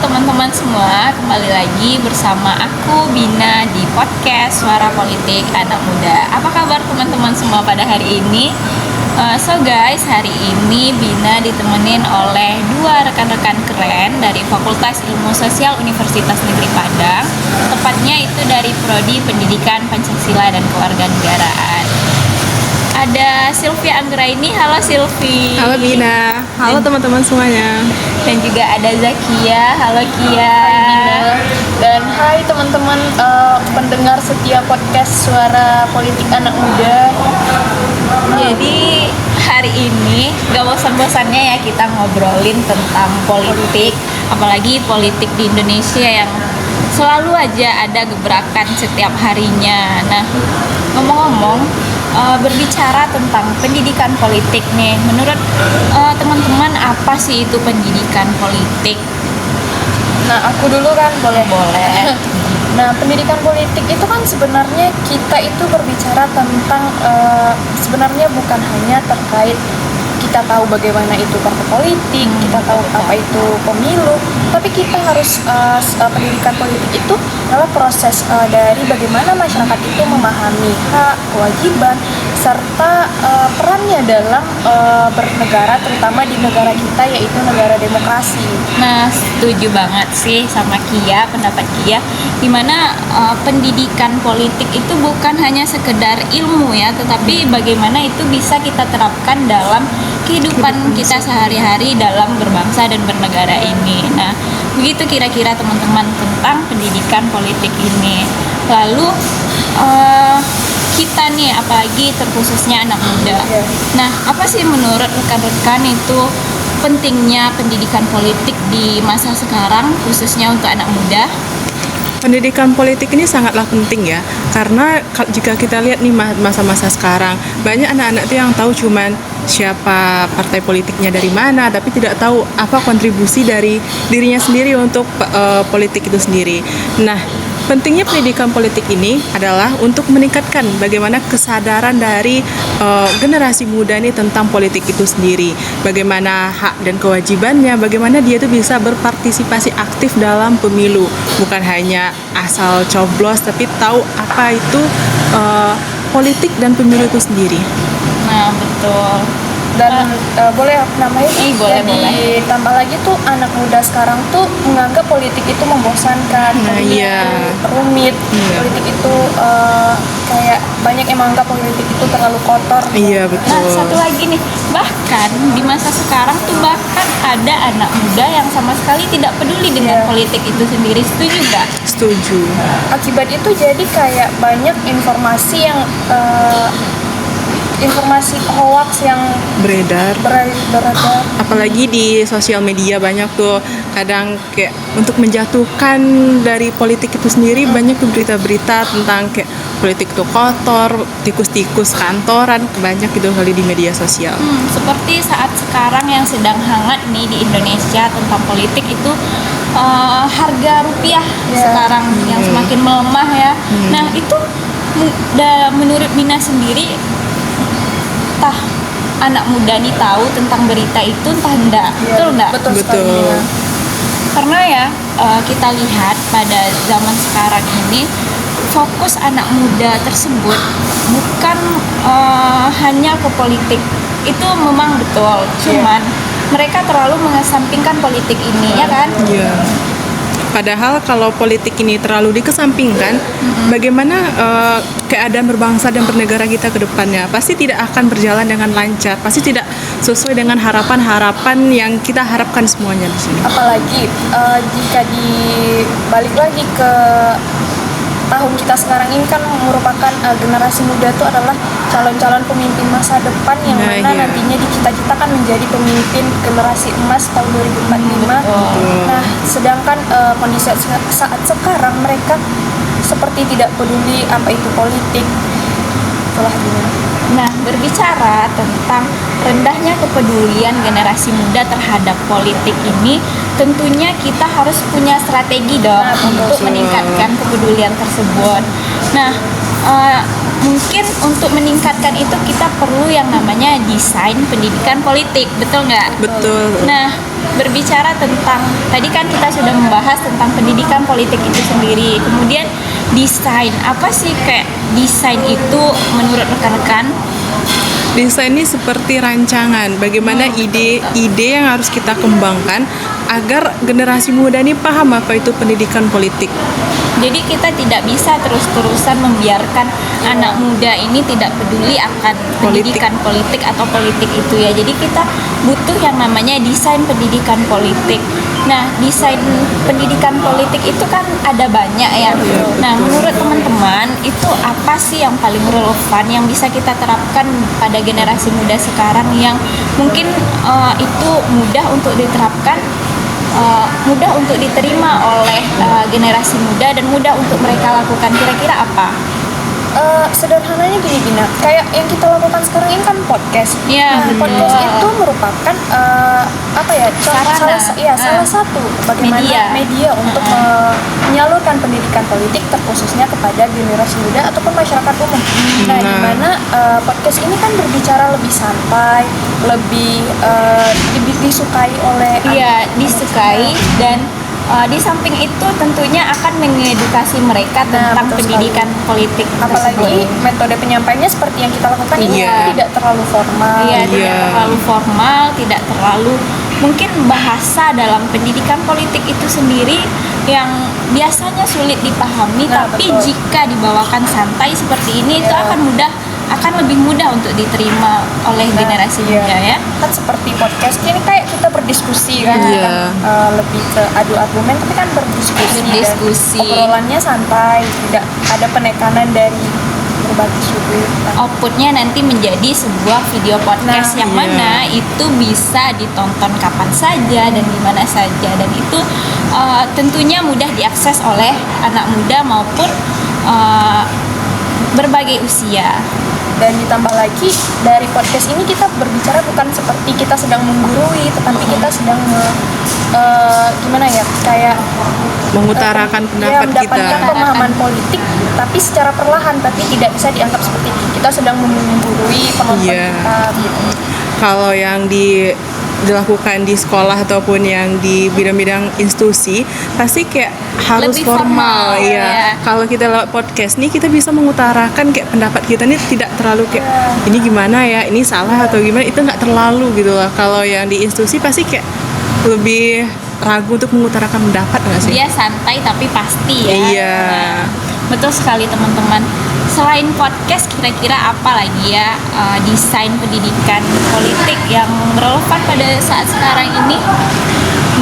teman-teman semua, kembali lagi bersama aku Bina di podcast Suara Politik Anak Muda. Apa kabar teman-teman semua pada hari ini? So guys, hari ini Bina ditemenin oleh dua rekan-rekan keren dari Fakultas Ilmu Sosial Universitas Negeri Padang. Tepatnya itu dari Prodi Pendidikan Pancasila dan Kewarganegaraan. Ada Sylvia Anggraini. Halo Sylvie. Halo Bina. Halo teman-teman semuanya. Dan juga ada Zakia. Halo Kia. Hai Bina. Dan hai teman-teman pendengar setia podcast Suara Politik Anak Muda. Jadi hari ini gak bosan-bosannya ya kita ngobrolin tentang politik, apalagi politik di Indonesia yang selalu aja ada gebrakan setiap harinya. Nah, ngomong-ngomong, berbicara tentang pendidikan politik nih, menurut teman-teman apa sih itu pendidikan politik? Nah, aku dulu kan Boleh. Nah, pendidikan politik itu kan sebenarnya kita itu berbicara tentang sebenarnya bukan hanya terkait kita tahu bagaimana itu partai politik, kita tahu apa itu pemilu, tapi kita harus pendidikan politik itu adalah proses dari bagaimana masyarakat itu memahami hak, kewajiban, serta perannya dalam bernegara, terutama di negara kita yaitu negara demokrasi. Nah, setuju banget sih sama Kia, pendapat Kia, dimana pendidikan politik itu bukan hanya sekedar ilmu ya, tetapi bagaimana itu bisa kita terapkan dalam kehidupan kita sehari-hari dalam berbangsa dan bernegara ini. Nah, begitu kira-kira teman-teman tentang pendidikan politik ini. Lalu kita nih, apalagi terkhususnya anak muda. Nah, apa sih menurut rekan-rekan itu pentingnya pendidikan politik di masa sekarang, khususnya untuk anak muda? Pendidikan politik ini sangatlah penting ya, karena jika kita lihat nih masa-masa sekarang, banyak anak-anak tuh yang tahu cuman siapa partai politiknya dari mana, tapi tidak tahu apa kontribusi dari dirinya sendiri untuk politik itu sendiri. Nah, pentingnya pendidikan politik ini adalah untuk meningkatkan bagaimana kesadaran dari generasi muda ini tentang politik itu sendiri, bagaimana hak dan kewajibannya, bagaimana dia itu bisa berpartisipasi aktif dalam pemilu, bukan hanya asal coblos, tapi tahu apa itu politik dan pemilu itu sendiri. Nah, betul. Dan boleh aku nambahin? Boleh. Tambah lagi tuh anak muda sekarang tuh menganggap politik itu membosankan, rumit. Politik itu kayak banyak yang menganggap politik itu terlalu kotor. Iya, betul. Nah, satu lagi nih, bahkan di masa sekarang tuh bahkan ada anak muda yang sama sekali tidak peduli dengan politik itu sendiri. Setuju nggak? Setuju. Akibat itu jadi kayak banyak informasi yang informasi hoax yang beredar. Apalagi di sosial media banyak tuh kadang kayak untuk menjatuhkan dari politik itu sendiri, banyak tuh berita-berita tentang kayak politik itu kotor, tikus-tikus kantoran, banyak gitu kali di media sosial. Seperti saat sekarang yang sedang hangat nih di Indonesia tentang politik itu harga rupiah sekarang yang semakin melemah ya. Nah, itu menurut Mina sendiri, entah anak muda nih tahu tentang berita itu entah enggak, betul enggak? Betul. Karena ya kita lihat pada zaman sekarang ini fokus anak muda tersebut bukan hanya ke politik, itu memang betul, cuman mereka terlalu mengesampingkan politik ini, ya kan? Iya. Padahal kalau politik ini terlalu dikesampingkan, bagaimana keadaan berbangsa dan bernegara kita ke depannya? Pasti tidak akan berjalan dengan lancar, pasti tidak sesuai dengan harapan-harapan yang kita harapkan semuanya di sini. Apalagi jika dibalik lagi ke tahun kita sekarang ini kan merupakan generasi muda itu adalah calon-calon pemimpin masa depan yang mana nantinya dicita-citakan menjadi pemimpin generasi emas tahun 2045. Nah, sedangkan kondisi saat sekarang mereka seperti tidak peduli apa itu politik. Itulah gimana. Nah, berbicara tentang rendahnya kepedulian generasi muda terhadap politik ini, tentunya kita harus punya strategi dong untuk meningkatkan kepedulian tersebut. Nah, mungkin untuk meningkatkan itu kita perlu yang namanya desain pendidikan politik, betul nggak? Betul. Nah, berbicara tentang, tadi kan kita sudah membahas tentang pendidikan politik itu sendiri. Kemudian desain, apa sih kayak desain itu menurut rekan-rekan? Desain ini seperti rancangan, bagaimana ide-ide yang harus kita kembangkan agar generasi muda ini paham apa itu pendidikan politik. Jadi kita tidak bisa terus-terusan membiarkan anak muda ini tidak peduli akan pendidikan politik atau politik itu ya. Jadi kita butuh yang namanya desain pendidikan politik. Nah, desain pendidikan politik itu kan ada banyak ya. Nah, menurut teman-teman itu apa sih yang paling relevan yang bisa kita terapkan pada generasi muda sekarang yang mungkin itu mudah untuk diterapkan, mudah untuk diterima oleh generasi muda dan mudah untuk mereka lakukan, kira-kira apa? Sederhananya gini Bina, kayak yang kita lakukan sekarang ini kan podcast. Iya, betul. Podcast itu merupakan salah satu bagaimana media untuk menyalurkan pendidikan politik terkhususnya kepada generasi muda ataupun masyarakat umum. Nah, di mana podcast ini kan berbicara lebih santai, lebih disukai oleh disukai dan di samping itu tentunya akan mengedukasi mereka tentang pendidikan politik. Apalagi metode penyampaiannya seperti yang kita lakukan ini tidak terlalu formal. Tidak terlalu formal, tidak terlalu mungkin bahasa dalam pendidikan politik itu sendiri yang biasanya sulit dipahami, tapi betul. jika dibawakan santai seperti ini itu akan lebih mudah untuk diterima oleh generasi muda ya. Kan seperti podcast ini kayak kita berdiskusi kan, lebih ke adu argumen tapi kan berdiskusi. Dan obrolannya santai, tidak ada penekanan dari berbagai sudut. Outputnya nanti menjadi sebuah video podcast yang mana itu bisa ditonton kapan saja dan di mana saja, dan itu tentunya mudah diakses oleh anak muda maupun berbagai usia. Dan ditambah lagi dari podcast ini kita berbicara bukan seperti kita sedang menggurui, tetapi kita sedang kayak mengutarakan pendapat mendapatkan kita. pemahaman politik, tapi secara perlahan, tapi tidak bisa dianggap seperti kita sedang menggurui penonton kita gitu. Kalau yang dilakukan di sekolah ataupun yang di bidang-bidang institusi pasti kayak harus lebih formal ya. Kalau kita lewat podcast nih kita bisa mengutarakan kayak pendapat kita nih tidak terlalu kayak ini gimana ya, ini salah atau gimana, itu nggak terlalu gitu loh. Kalau yang di institusi pasti kayak lebih ragu untuk mengutarakan pendapat nggak sih? Dia santai tapi pasti ya. Iya. Nah, betul sekali teman-teman. Selain podcast, kira-kira apa lagi ya desain pendidikan politik yang relevan pada saat sekarang ini?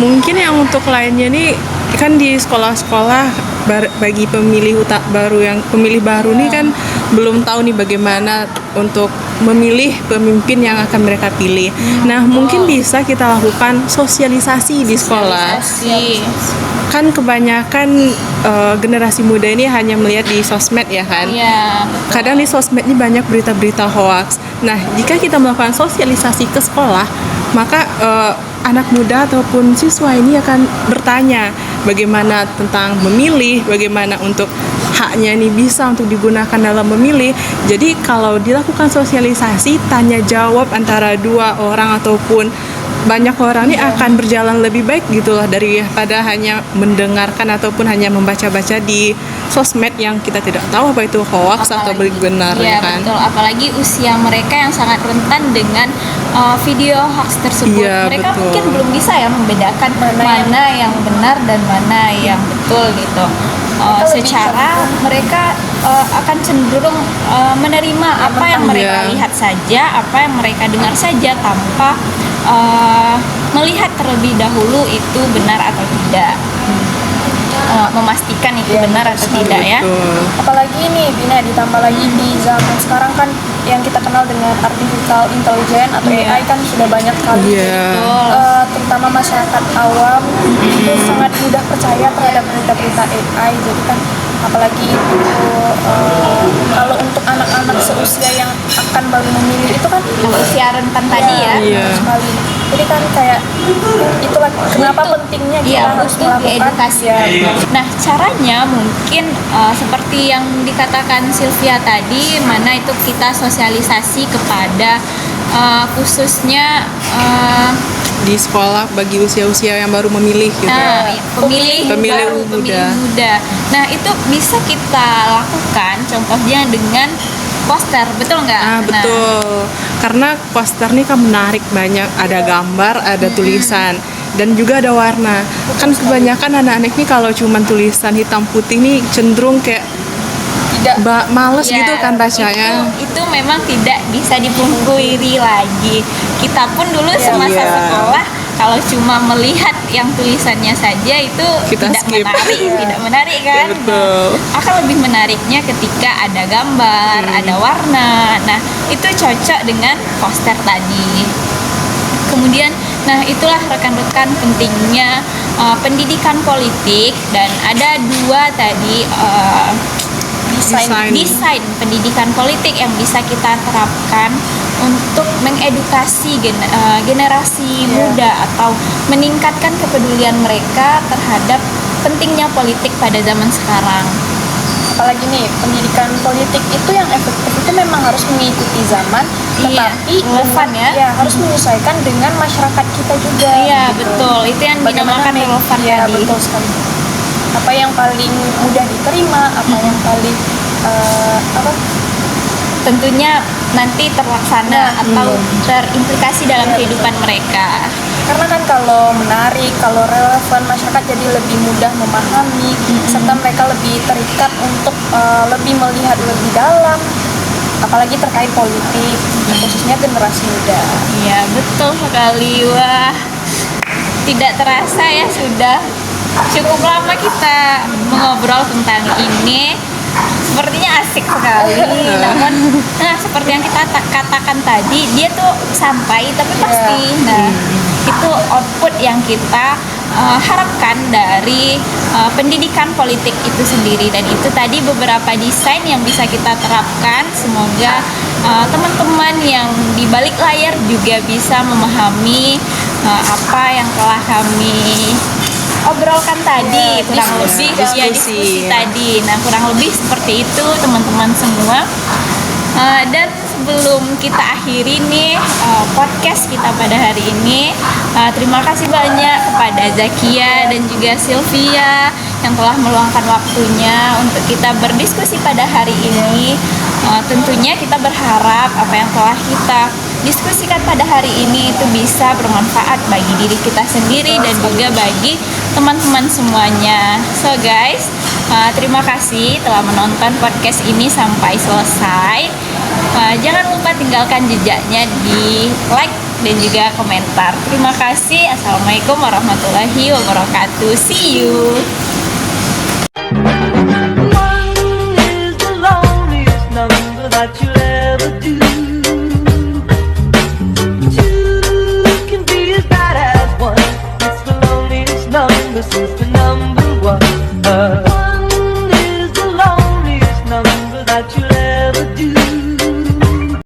Mungkin yang untuk lainnya nih kan di sekolah-sekolah bagi pemilih baru nih kan belum tahu nih bagaimana untuk memilih pemimpin yang akan mereka pilih. Nah, mungkin bisa kita lakukan sosialisasi di sekolah. Kan kebanyakan generasi muda ini hanya melihat di sosmed ya kan. Iya. Kadang di sosmed ini banyak berita-berita hoaks. Nah, jika kita melakukan sosialisasi ke sekolah, maka anak muda ataupun siswa ini akan bertanya bagaimana tentang memilih, bagaimana untuk haknya ini bisa untuk digunakan dalam memilih. Jadi kalau dilakukan sosialisasi, tanya jawab antara dua orang ataupun banyak orang ini akan berjalan lebih baik gitu loh, daripada hanya mendengarkan ataupun hanya membaca-baca di sosmed yang kita tidak tahu apa itu hoax atau benar ya kan. Betul, apalagi usia mereka yang sangat rentan dengan video hoax tersebut. Mereka mungkin belum bisa ya membedakan mana yang benar dan mana yang betul gitu. Secara mereka akan cenderung menerima apa yang mereka lihat saja, apa yang mereka dengar saja tanpa melihat terlebih dahulu itu benar atau tidak, memastikan itu benar atau tidak ya. Apalagi ini Bina, ditambah lagi di zaman sekarang kan yang kita kenal dengan artificial intelligence atau AI kan sudah banyak sekali. Terutama masyarakat awam itu sangat mudah percaya terhadap berita-berita AI. Jadi kan apalagi itu kalau untuk anak-anak seusia yang akan baru memilih itu kan usia rentan tadi ya. Sekali. Jadi kan kayak itulah kenapa pentingnya kita harus melakukan edukasi. Nah, caranya mungkin seperti yang dikatakan Sylvia tadi, mana itu kita sosialisasi kepada khususnya Di sekolah bagi usia-usia yang baru memilih gitu. pemilih Pemilih baru, muda. pemilih muda. Nah itu bisa kita lakukan contohnya dengan poster, betul nggak? Ah, betul. Karena poster nih kan menarik, banyak ada gambar, ada tulisan, dan juga ada warna. Kan kebanyakan anak-anak nih kalau cuman tulisan hitam putih nih cenderung kayak Tidak males Ya, gitu kan bacanya. itu memang tidak bisa dipungkiri lagi. Kita pun dulu semasa Iya. sekolah kalau cuma melihat yang tulisannya saja itu Kita tidak skip. menarik, tidak menarik kan? Ya, betul. Nah, akan lebih menariknya ketika ada gambar, ada warna. Nah, itu cocok dengan poster tadi. Kemudian, nah itulah rekan-rekan pentingnya pendidikan politik, dan ada dua tadi desain pendidikan politik yang bisa kita terapkan untuk mengedukasi generasi muda atau meningkatkan kepedulian mereka terhadap pentingnya politik pada zaman sekarang. apalagi nih pendidikan politik itu yang efektif itu memang harus mengikuti zaman, Iya, tetapi relevan ya. harus menyesuaikan dengan masyarakat kita juga. Iya, gitu. betul. Itu yang Bagaimana dinamakan nih? relevan Iya, tadi. betul sekali. Apa yang paling mudah diterima, apa yang paling Tentunya nanti terlaksana Nah, atau terimplikasi dalam kehidupan mereka. karena kan kalau menarik, kalau relevan, masyarakat jadi lebih mudah memahami, serta mereka lebih terikat untuk lebih melihat lebih dalam, apalagi terkait politik, khususnya generasi muda. Iya, betul sekali. Wah, tidak terasa ya sudah cukup lama kita mengobrol tentang ini. Sepertinya asik sekali. Namun, nah seperti yang kita katakan tadi, dia tuh sampai tapi pasti. Nah, itu output yang kita harapkan dari pendidikan politik itu sendiri, dan itu tadi beberapa desain yang bisa kita terapkan. Semoga teman-teman yang di balik layar juga bisa memahami apa yang telah kami obrolkan tadi, kurang lebih diskusi tadi. Nah, kurang lebih seperti itu teman-teman semua. Dan sebelum kita akhiri nih podcast kita pada hari ini, terima kasih banyak kepada Zakia dan juga Sylvia yang telah meluangkan waktunya untuk kita berdiskusi pada hari ini. Tentunya kita berharap apa yang telah kita diskusikan pada hari ini itu bisa bermanfaat bagi diri kita sendiri dan juga bagi teman-teman semuanya. So guys, terima kasih telah menonton podcast ini sampai selesai. Jangan lupa tinggalkan jejaknya di like dan juga komentar. Terima kasih. Assalamualaikum warahmatullahi wabarakatuh. See you. One is the loneliest number that you'll ever do. Two can be as bad as one. It's the loneliest number since the